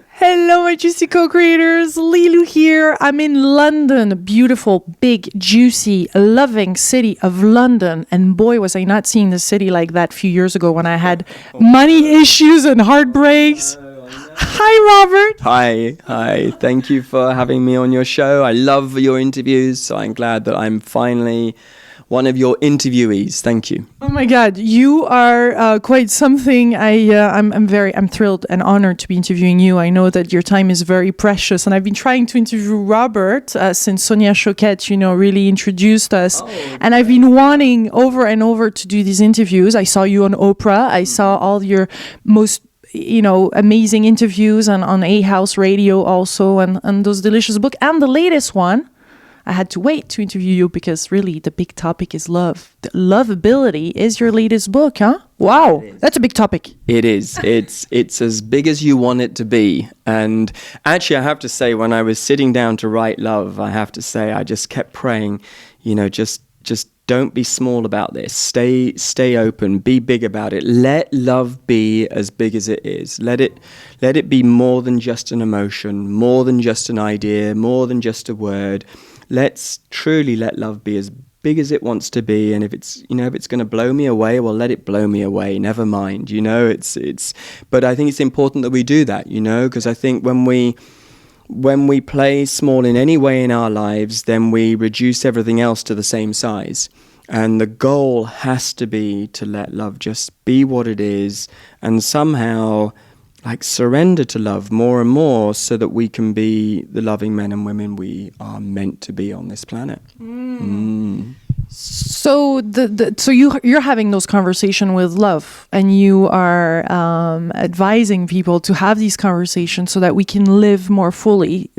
Hello, my juicy co-creators. Lilou here. I'm in London, beautiful, big, juicy, loving city of London. And boy, was I not seeing the city like that a few years ago when I had money issues and heartbreaks. Hi, Robert. Hi. Thank you for having me on your show. I love your interviews, so I'm glad that I'm finally one of your interviewees. Thank you. Oh my God, you are quite something. I'm thrilled and honored to be interviewing you. I know that your time is very precious, and I've been trying to interview Robert since Sonia Choquette, really introduced us. And I've been wanting over and over to do these interviews. I saw you on Oprah. I saw all your most amazing interviews on A House Radio also, and those delicious books. And the latest one, I had to wait to interview you because really the big topic is love. The Loveability is your latest book, huh? Wow, that's a big topic. It is. It's as big as you want it to be. And actually, I have to say, when I was sitting down to write Love, I have to say, I just kept praying, just don't be small about this. Stay open. Be big about it. Let love be as big as it is. Let it be more than just an emotion, more than just an idea, more than just a word. Let's truly let love be as big as it wants to be. And if it's going to blow me away, well, let it blow me away. Never mind. But I think it's important that we do that. Because I think when we play small in any way in our lives, then we reduce everything else to the same size. And the goal has to be to let love just be what it is, and somehow surrender to love more and more, so that we can be the loving men and women we are meant to be on this planet. So you're having those conversations with love, and you are advising people to have these conversations so that we can live more fully.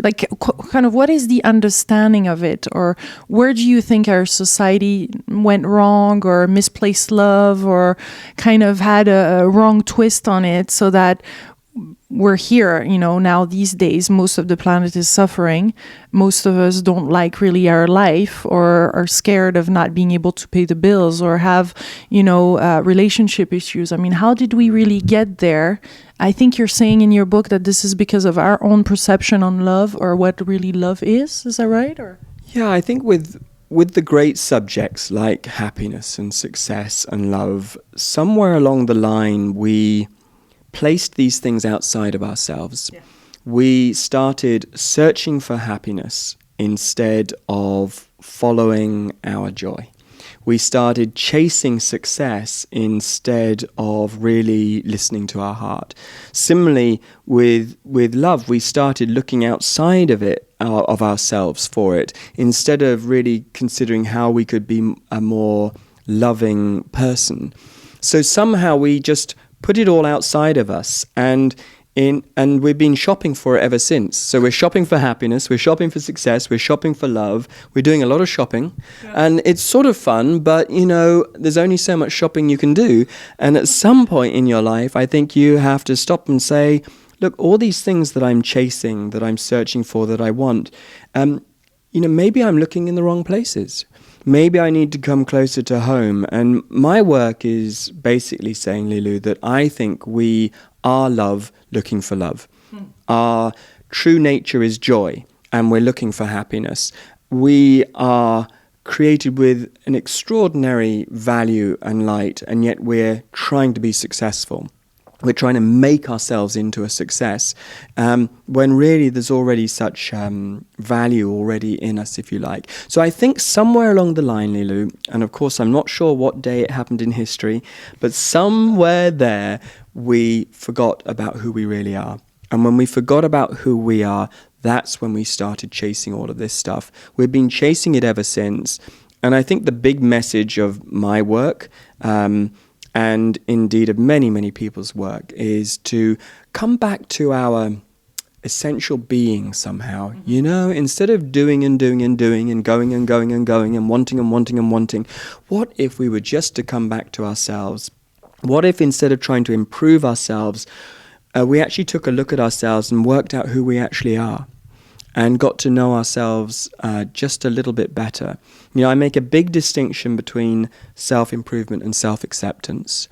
Kind of, what is the understanding of it, or where do you think our society went wrong, or misplaced love, or kind of had a wrong twist on it, so that we're here, now these days, most of the planet is suffering. Most of us don't like really our life, or are scared of not being able to pay the bills, or have, relationship issues. I mean, how did we really get there? I think you're saying in your book that this is because of our own perception on love, or what really love is. Is that right? Or yeah, I think with the great subjects like happiness and success and love, somewhere along the line we placed these things outside of ourselves. Yeah. We started searching for happiness instead of following our joy. We started chasing success instead of really listening to our heart. Similarly, with love, we started looking outside of it, of ourselves for it, instead of really considering how we could be a more loving person. So somehow we just put it all outside of us, and we've been shopping for it ever since. So we're shopping for happiness, we're shopping for success, we're shopping for love, we're doing a lot of shopping, and it's sort of fun, but there's only so much shopping you can do. And at some point in your life, I think you have to stop and say, look, all these things that I'm chasing, that I'm searching for, that I want, maybe I'm looking in the wrong places. Maybe I need to come closer to home. And my work is basically saying, Lilou, that I think we are love looking for love. Our true nature is joy, and we're looking for happiness. We are created with an extraordinary value and light, and yet we're trying to be successful. We're trying to make ourselves into a success, when really there's already such value already in us, if you like. So I think somewhere along the line, Lilou, and of course I'm not sure what day it happened in history, but somewhere there we forgot about who we really are. And when we forgot about who we are, that's when we started chasing all of this stuff. We've been chasing it ever since. And I think the big message of my work, and indeed of many, many people's work, is to come back to our essential being somehow. Instead of doing and doing and doing and going and going and going and wanting and wanting and wanting, what if we were just to come back to ourselves? What if instead of trying to improve ourselves, we actually took a look at ourselves and worked out who we actually are, and got to know ourselves just a little bit better. I make a big distinction between self-improvement and self-acceptance.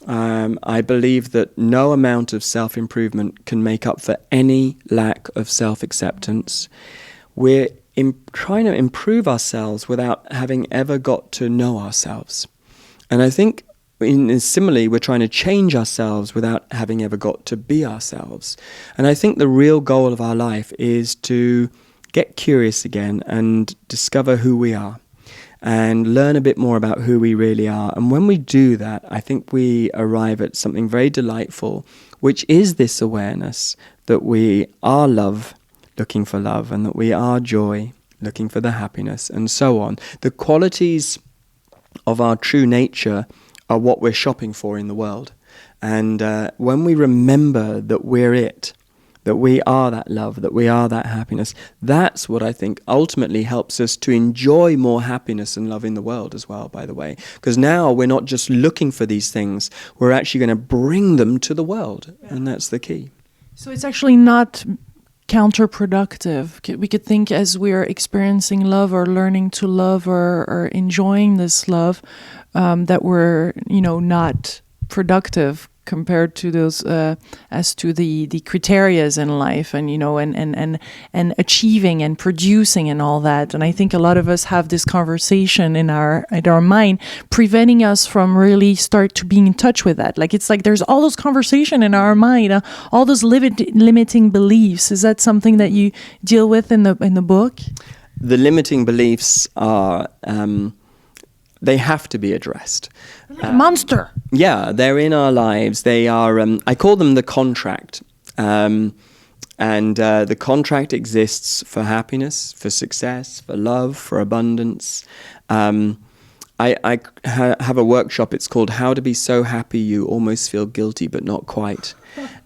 I believe that no amount of self-improvement can make up for any lack of self-acceptance. We're trying to improve ourselves without having ever got to know ourselves. And I think similarly, we're trying to change ourselves without having ever got to be ourselves. And I think the real goal of our life is to get curious again and discover who we are and learn a bit more about who we really are. And when we do that, I think we arrive at something very delightful, which is this awareness that we are love, looking for love, and that we are joy, looking for the happiness, and so on. The qualities of our true nature are what we're shopping for in the world. And when we remember that we're it, that we are that love, that we are that happiness, that's what I think ultimately helps us to enjoy more happiness and love in the world as well, by the way. Because now we're not just looking for these things, we're actually going to bring them to the world. Yeah. And that's the key. So it's actually not counterproductive. We could think as we're experiencing love or learning to love or enjoying this love, that we're, not productive compared to those as to the criterias in life, and and achieving and producing and all that. And I think a lot of us have this conversation in our mind, preventing us from really start to being in touch with that. Like, it's like there's all those conversation in our mind, all those limiting beliefs. Is that something that you deal with in the book? The limiting beliefs are they have to be addressed. Like a monster. Yeah, they're in our lives. They are, I call them the contract. And the contract exists for happiness, for success, for love, for abundance. I have a workshop, it's called How to Be So Happy You Almost Feel Guilty But Not Quite.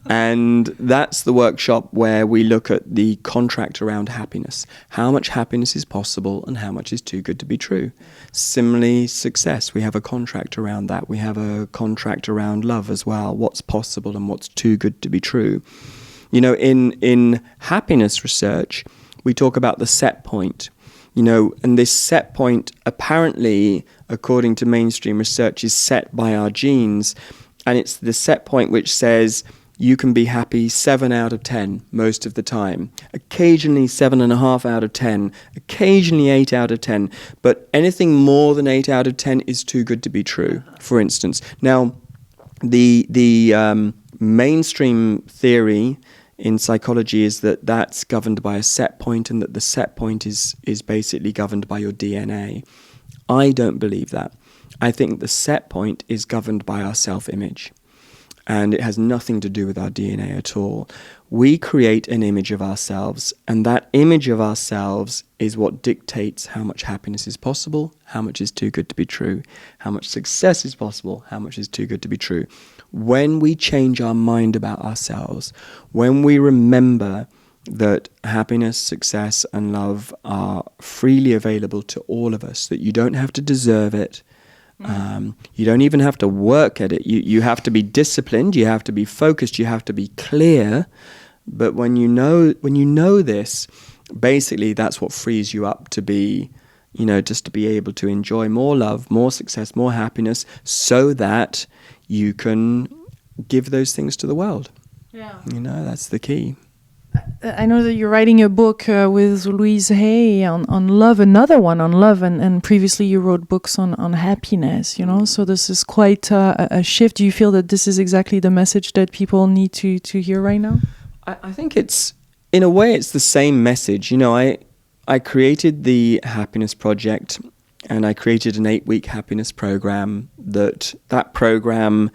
And that's the workshop where we look at the contract around happiness. How much happiness is possible and how much is too good to be true. Similarly, success, we have a contract around that. We have a contract around love as well. What's possible and what's too good to be true. In happiness research, we talk about the set point. And this set point apparently, according to mainstream research, is set by our genes. And it's the set point which says you can be happy 7 out of 10 most of the time. Occasionally 7.5 out of 10. Occasionally 8 out of 10. But anything more than 8 out of 10 is too good to be true, for instance. Now, the mainstream theory in psychology is that that's governed by a set point, and that the set point is basically governed by your DNA. I don't believe that. I think the set point is governed by our self-image, and it has nothing to do with our DNA at all. We create an image of ourselves, and that image of ourselves is what dictates how much happiness is possible, how much is too good to be true, how much success is possible, how much is too good to be true. When we change our mind about ourselves, when we remember that happiness, success, and love are freely available to all of us, that you don't have to deserve it, you don't even have to work at it. You have to be disciplined, you have to be focused, you have to be clear. But when you know this, basically that's what frees you up to be, just to be able to enjoy more love, more success, more happiness, so that you can give those things to the world. Yeah. That's the key. I know that you're writing a book with Louise Hay on love, another one on love, and previously you wrote books on happiness, so this is quite a shift. Do you feel that this is exactly the message that people need to hear right now? I think in a way, it's the same message. I created the Happiness Project, and I created an 8-week happiness program. That program,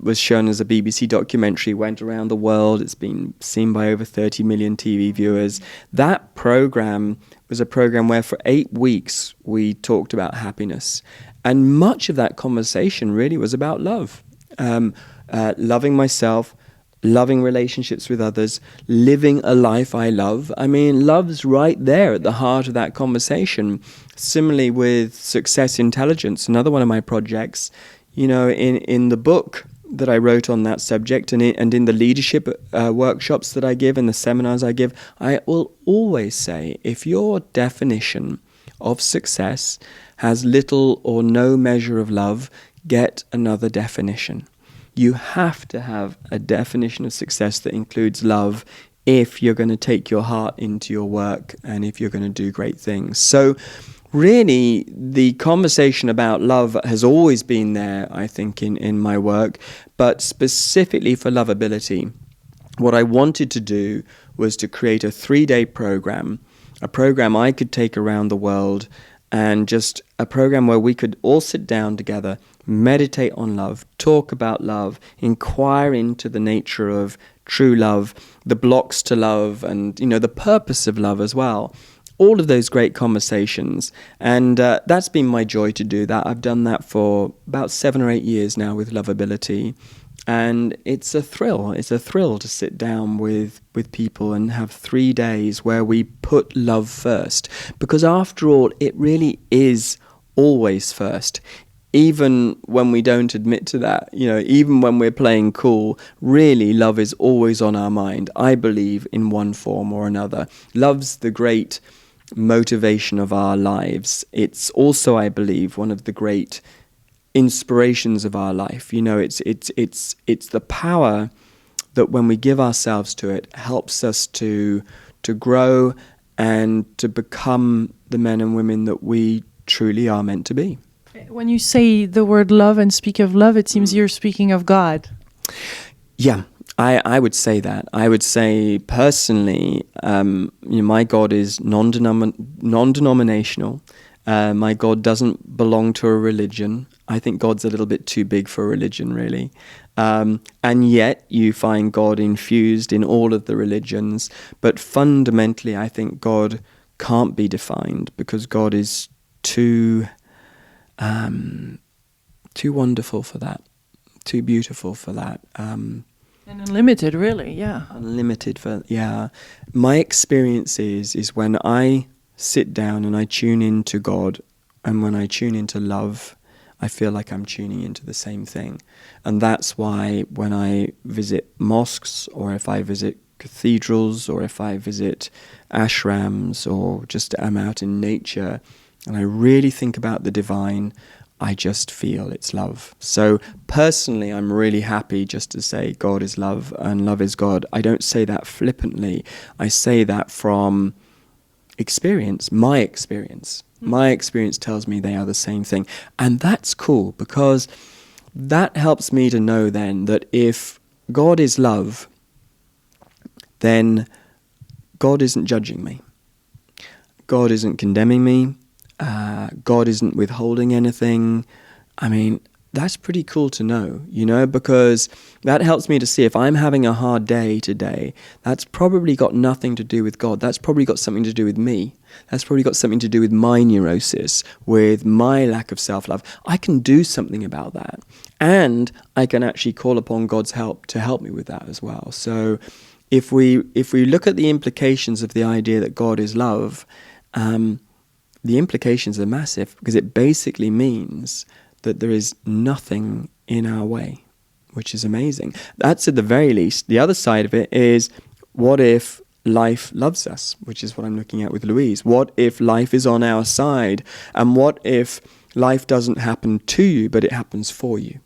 was shown as a BBC documentary, went around the world. It's been seen by over 30 million TV viewers. That program was a program where for 8 weeks we talked about happiness. And much of that conversation really was about love. Loving myself, loving relationships with others, living a life I love. I mean, love's right there at the heart of that conversation. Similarly with Success Intelligence, another one of my projects, in the book that I wrote on that subject, and in the leadership workshops that I give and the seminars I give, I will always say, if your definition of success has little or no measure of love, get another definition. You have to have a definition of success that includes love if you're going to take your heart into your work and if you're going to do great things. So really, the conversation about love has always been there, I think, in my work, but specifically for loveability, what I wanted to do was to create a 3-day program, a program I could take around the world, and just a program where we could all sit down together, meditate on love, talk about love, inquire into the nature of true love, the blocks to love, and, you know, the purpose of love as well. All of those great conversations. And that's been my joy to do that. I've done that for about 7 or 8 years now with Loveability. And it's a thrill. It's a thrill to sit down with people and have 3 days where we put love first. Because after all, it really is always first. Even when we don't admit to that, you know, even when we're playing cool, really love is always on our mind, I believe, in one form or another. Love's the great motivation of our lives. It's also, I believe, one of the great inspirations of our life. You know, it's the power that when we give ourselves to it helps us to grow and to become the men and women that we truly are meant to be. When you say the word love and speak of love, it seems you're speaking of God. Yeah, I would say that. I would say personally, you know, my God is non-denominational. My God doesn't belong to a religion. I think God's a little bit too big for a religion, really. And yet you find God infused in all of the religions. But fundamentally, I think God can't be defined because God is too wonderful for that, too beautiful for that. And unlimited, really, yeah. Unlimited for, yeah. My experience is when I sit down and I tune into God, and when I tune into love, I feel like I'm tuning into the same thing. And that's why when I visit mosques, or if I visit cathedrals, or if I visit ashrams, or just am out in nature, and I really think about the divine, I just feel it's love. So personally, I'm really happy just to say God is love and love is God. I don't say that flippantly. I say that from experience, my experience. My experience tells me they are the same thing. And that's cool because that helps me to know then that if God is love, then God isn't judging me. God isn't condemning me. God isn't withholding anything. I mean, that's pretty cool to know, you know, because that helps me to see if I'm having a hard day today, that's probably got nothing to do with God. That's probably got something to do with me. That's probably got something to do with my neurosis, with my lack of self-love. I can do something about that. And I can actually call upon God's help to help me with that as well. So if we look at the implications of the idea that God is love, the implications are massive because it basically means that there is nothing in our way, which is amazing. That's at the very least. The other side of it is, what if life loves us, which is what I'm looking at with Louise? What if life is on our side? And what if life doesn't happen to you, but it happens for you?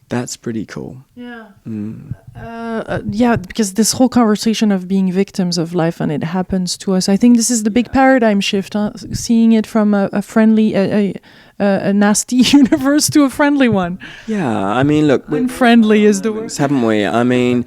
That's pretty cool. Yeah. Yeah, because this whole conversation of being victims of life and it happens to us, I think this is the big paradigm shift, seeing it from a friendly, a nasty universe to a friendly one. Yeah, I mean, look, unfriendly is the word, haven't we? I mean,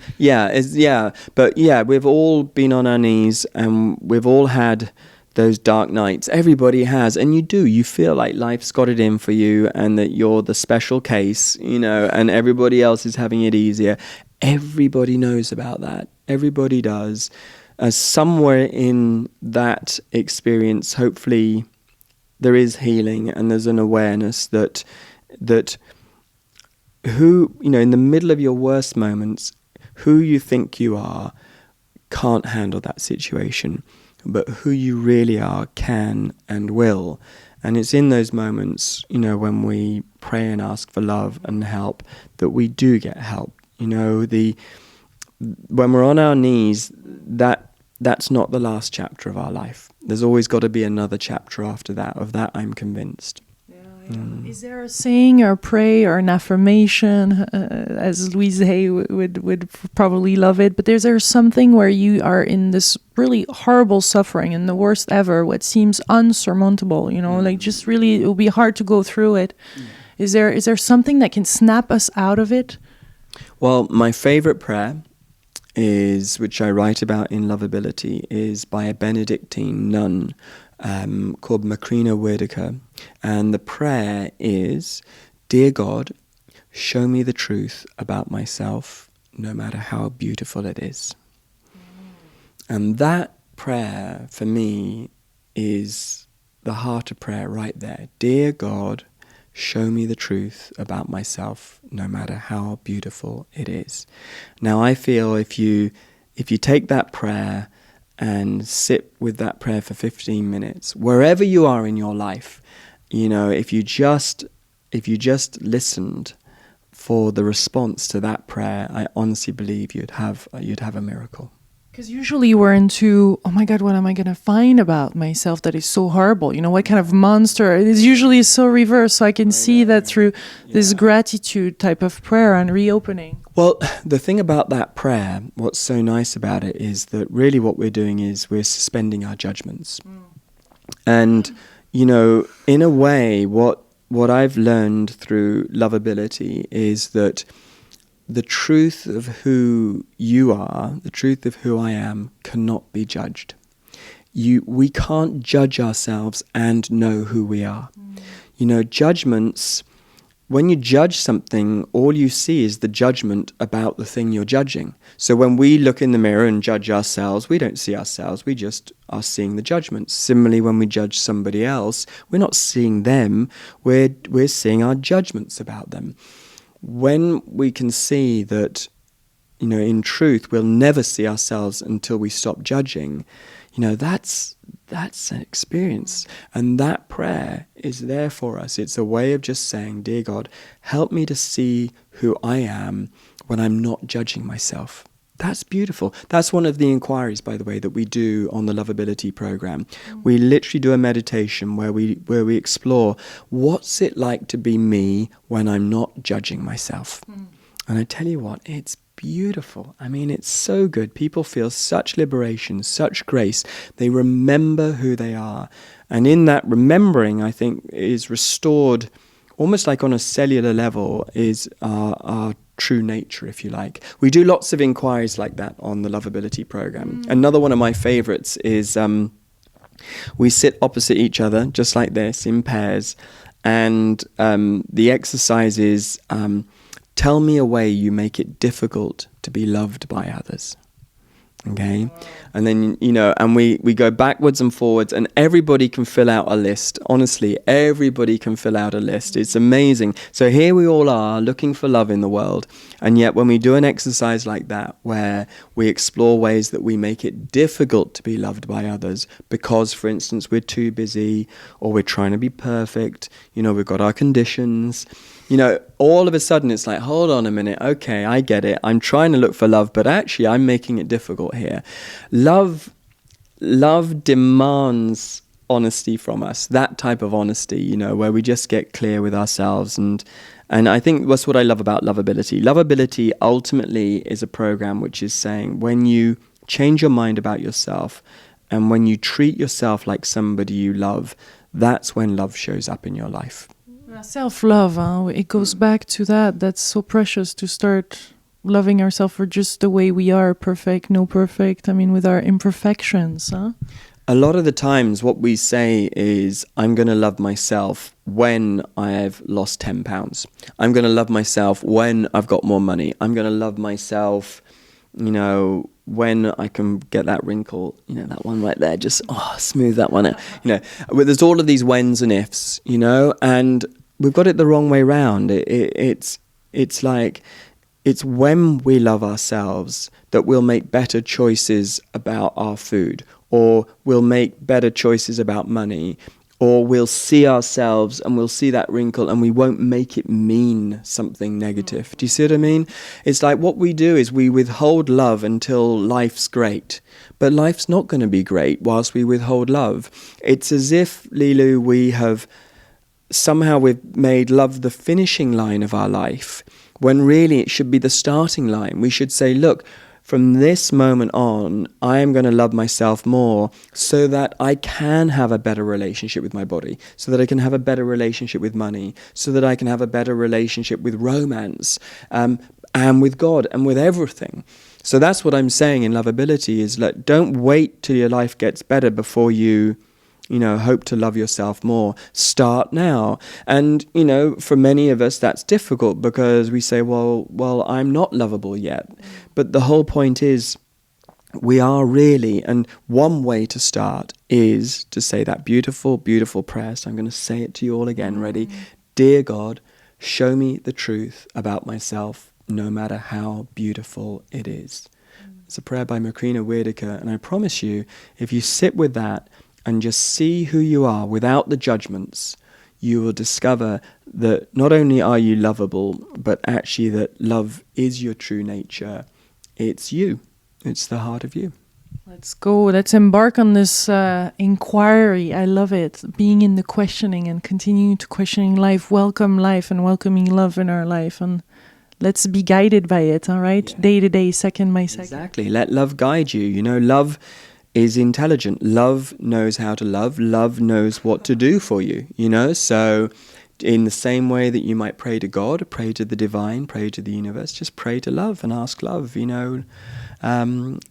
but we've all been on our knees and we've all had those dark nights. Everybody has, and you feel like life's got it in for you and that you're the special case, you know, and everybody else is having it easier. Everybody knows about that. Everybody does. Somewhere in that experience, hopefully there is healing and there's an awareness that who, you know, in the middle of your worst moments, who you think you are can't handle that situation. But who you really are can and will. And it's in those moments, you know, when we pray and ask for love and help, that we do get help. You know, when we're on our knees, that's not the last chapter of our life. There's always got to be another chapter after that. Of that, I'm convinced. Is there a saying or a prayer or an affirmation, as Louise Hay would probably love it, but there something where you are in this really horrible suffering and the worst ever, what seems unsurmountable, like just really, it will be hard to go through it. Is there something that can snap us out of it? Well, my favorite prayer is, which I write about in Loveability, is by a Benedictine nun called Macrina Whitaker. And the prayer is, "Dear God, show me the truth about myself, no matter how beautiful it is." And that prayer, for me, is the heart of prayer right there. Dear God, show me the truth about myself, no matter how beautiful it is. Now, I feel if you take that prayer and sit with that prayer for 15 minutes, wherever you are in your life, if you just listened for the response to that prayer, I honestly believe you'd have a miracle. Because usually we're into, oh my God, what am I going to find about myself that is so horrible? What kind of monster? It is usually so reverse. So I can see that through this gratitude type of prayer and reopening. Well, the thing about that prayer, what's so nice about it is that really what we're doing is we're suspending our judgments. And, in a way, what I've learned through Loveability is that the truth of who you are, the truth of who I am, cannot be judged. We can't judge ourselves and know who we are. Judgments, when you judge something, all you see is the judgment about the thing you're judging. So when we look in the mirror and judge ourselves, we don't see ourselves, we just are seeing the judgments. Similarly, when we judge somebody else, we're not seeing them, we're seeing our judgments about them. When we can see that, in truth, we'll never see ourselves until we stop judging, that's an experience. And that prayer is there for us. It's a way of just saying, dear God, help me to see who I am when I'm not judging myself. That's beautiful. That's one of the inquiries, by the way, that we do on the Loveability program. We literally do a meditation where we explore what's it like to be me when I'm not judging myself. And I tell you what, it's beautiful. I mean, it's so good. People feel such liberation, such grace. They remember who they are. And in that remembering, I think, is restored, almost like on a cellular level, is our true nature, if you like. We do lots of inquiries like that on the Loveability program. Another one of my favorites is we sit opposite each other, just like this, in pairs, and the exercise is tell me a way you make it difficult to be loved by others. Okay, and then and we go backwards and forwards, and everybody can fill out a list. Honestly, everybody can fill out a list. It's amazing. So here we all are looking for love in the world, and yet when we do an exercise like that, where we explore ways that we make it difficult to be loved by others, because, for instance, we're too busy, or we're trying to be perfect. We've got our conditions. All of a sudden it's like, hold on a minute, okay, I get it. I'm trying to look for love, but actually I'm making it difficult here. Love demands honesty from us, that type of honesty, where we just get clear with ourselves. And I think that's what I love about Loveability. Loveability ultimately is a program which is saying when you change your mind about yourself and when you treat yourself like somebody you love, that's when love shows up in your life. Self-love, it goes back to that. That's so precious, to start loving ourselves for just the way we are, perfect, no perfect, with our imperfections. A lot of the times what we say is, I'm going to love myself when I've lost 10 pounds. I'm going to love myself when I've got more money. I'm going to love myself, when I can get that wrinkle, that one right there, just smooth that one out. But there's all of these whens and ifs, and we've got it the wrong way round. It's like, it's when we love ourselves that we'll make better choices about our food, or we'll make better choices about money, or we'll see ourselves and we'll see that wrinkle and we won't make it mean something negative. Do you see what I mean? It's like what we do is we withhold love until life's great. But life's not going to be great whilst we withhold love. It's as if, Lilou, we have somehow we've made love the finishing line of our life, when really it should be the starting line. We should say, look, from this moment on, I am going to love myself more so that I can have a better relationship with my body, so that I can have a better relationship with money, so that I can have a better relationship with romance, and with God and with everything. So that's what I'm saying in Loveability is, like, don't wait till your life gets better before you hope to love yourself more. Start now. And, for many of us, that's difficult because we say, well, I'm not lovable yet. But the whole point is we are really, and one way to start is to say that beautiful, beautiful prayer. So I'm going to say it to you all again. Ready? Dear God, show me the truth about myself, no matter how beautiful it is. It's a prayer by Macrina Whitaker. And I promise you, if you sit with that, and just see who you are without the judgments, you will discover that not only are you lovable, but actually that love is your true nature. It's you. It's the heart of you. Let's go. Let's embark on this inquiry. I love it. Being in the questioning and continuing to questioning life, welcome life and welcoming love in our life. And let's be guided by it, all right? Yeah. Day to day, second by second. Exactly. Let love guide you. Love is intelligent. Love knows how to love. Love knows what to do for you, So in the same way that you might pray to God, pray to the divine, pray to the universe, just pray to love and ask love,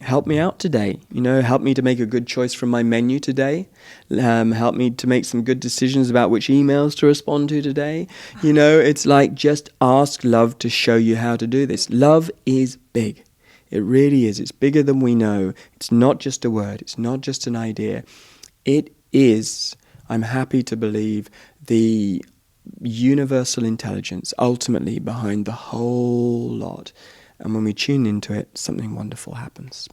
help me out today, help me to make a good choice from my menu today. Help me to make some good decisions about which emails to respond to today. It's like, just ask love to show you how to do this. Love is big. It really is. It's bigger than we know. It's not just a word. It's not just an idea. It is, I'm happy to believe, the universal intelligence ultimately behind the whole lot. And when we tune into it, something wonderful happens.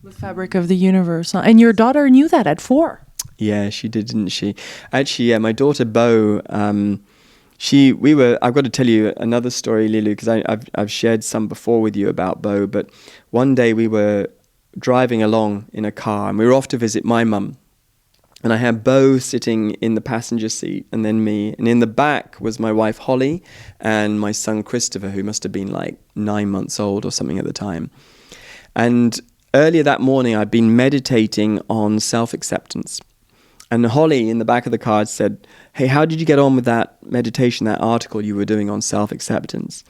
The fabric of the universe. Huh? And your daughter knew that at 4. Yeah, she did, didn't she? Actually, yeah, my daughter Bo, I've got to tell you another story, Lilou, because I've shared some before with you about Bo, but one day we were driving along in a car and we were off to visit my mum. And I had Bo sitting in the passenger seat and then me. And in the back was my wife Holly and my son Christopher, who must have been like 9 months old or something at the time. And earlier that morning, I'd been meditating on self-acceptance. And Holly in the back of the car said, hey, how did you get on with that meditation, that article you were doing on self-acceptance?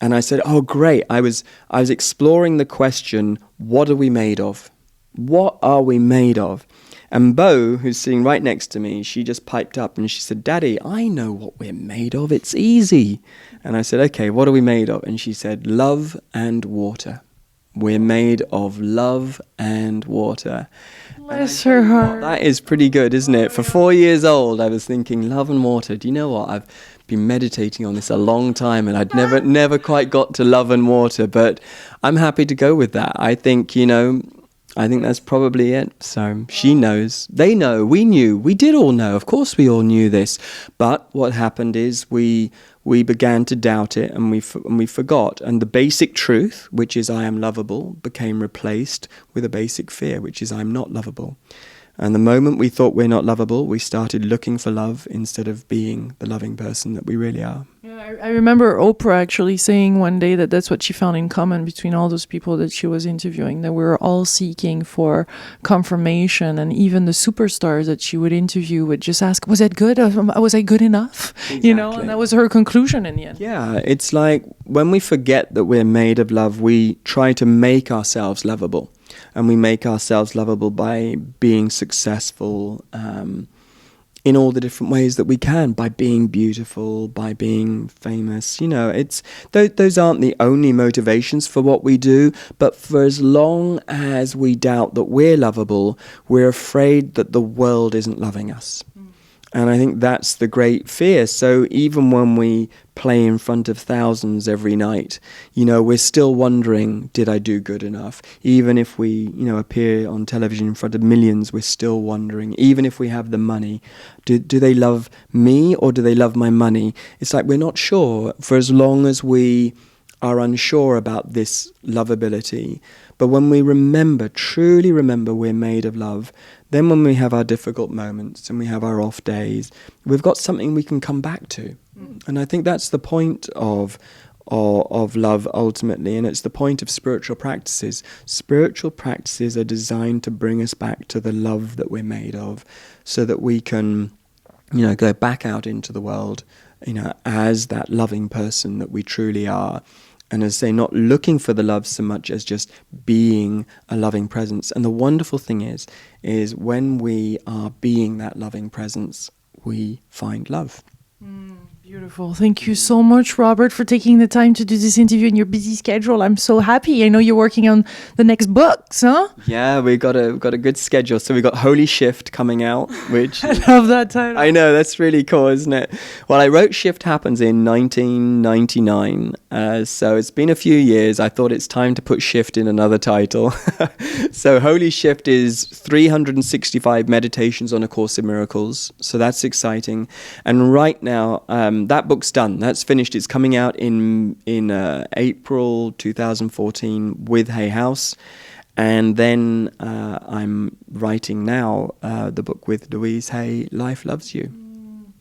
And I said, oh, great. I was exploring the question, what are we made of? What are we made of? And Bo, who's sitting right next to me, she just piped up and she said, Daddy, I know what we're made of. It's easy. And I said, okay, what are we made of? And she said, love and water. We're made of love and water. Bless her heart. That is pretty good, isn't it? For 4 years old, I was thinking love and water. Do you know what? I've been meditating on this a long time and I'd never quite got to love and water, but I'm happy to go with that. I think, I think that's probably it. So she knows, they know, we knew, we did all know. Of course we all knew this. But what happened is we began to doubt it and we forgot. And the basic truth, which is I am lovable, became replaced with a basic fear, which is I'm not lovable. And the moment we thought we're not lovable, we started looking for love instead of being the loving person that we really are. Yeah, I remember Oprah actually saying one day that that's what she found in common between all those people that she was interviewing, that we were all seeking for confirmation, and even the superstars that she would interview would just ask, was it good? Was I good enough? Exactly. And that was her conclusion in the end. Yeah, it's like when we forget that we're made of love, we try to make ourselves lovable. And we make ourselves lovable by being successful in all the different ways that we can, by being beautiful, by being famous. Those aren't the only motivations for what we do, but for as long as we doubt that we're lovable, we're afraid that the world isn't loving us. And I think that's the great fear. So even when we play in front of thousands every night, we're still wondering, did I do good enough? Even if we, appear on television in front of millions, we're still wondering. Even if we have the money, do they love me or do they love my money? It's like we're not sure for as long as we are unsure about this loveability. But when we remember, truly remember we're made of love, then when we have our difficult moments and we have our off days, we've got something we can come back to. And I think that's the point of love ultimately, and it's the point of spiritual practices. Spiritual practices are designed to bring us back to the love that we're made of, so that we can, go back out into the world, as that loving person that we truly are. And as I say, not looking for the love so much as just being a loving presence. And the wonderful thing is when we are being that loving presence, we find love. Beautiful. Thank you so much, Robert, for taking the time to do this interview in your busy schedule. I'm so happy. I know you're working on the next books, huh? Yeah, we got a good schedule. So we got Holy Shift coming out, which I love that title. I know, that's really cool, isn't it? Well, I wrote Shift Happens in 1999. So it's been a few years. I thought it's time to put Shift in another title. So Holy Shift is 365 meditations on A Course in Miracles. So that's exciting. And right now, that book's done. That's finished. It's coming out in April 2014 with Hay House. And then I'm writing now the book with Louise Hay, Life Loves You.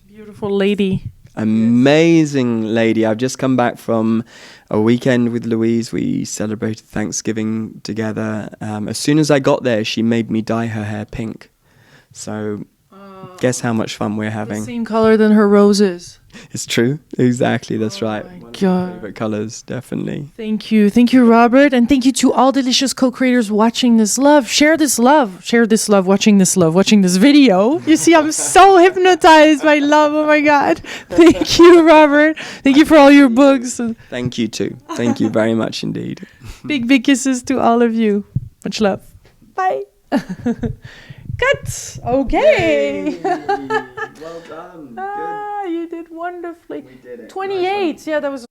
Beautiful lady. Amazing lady. I've just come back from a weekend with Louise. We celebrated Thanksgiving together. As soon as I got there, she made me dye her hair pink. So guess how much fun we're having. The same color than her roses. It's true. Exactly. That's right. My One of God. my favorite colors, definitely. Thank you. Thank you, Robert. And thank you to all delicious co-creators watching this love. Share this love. Share this love, watching this video. You see, I'm so hypnotized by love. Oh my God. Thank you, Robert. Thank you for all your books. Thank you too. Thank you very much indeed. Big, big kisses to all of you. Much love. Bye. Good. Okay. Well done. Good. You did wonderfully. We did it. 28. Yeah, that was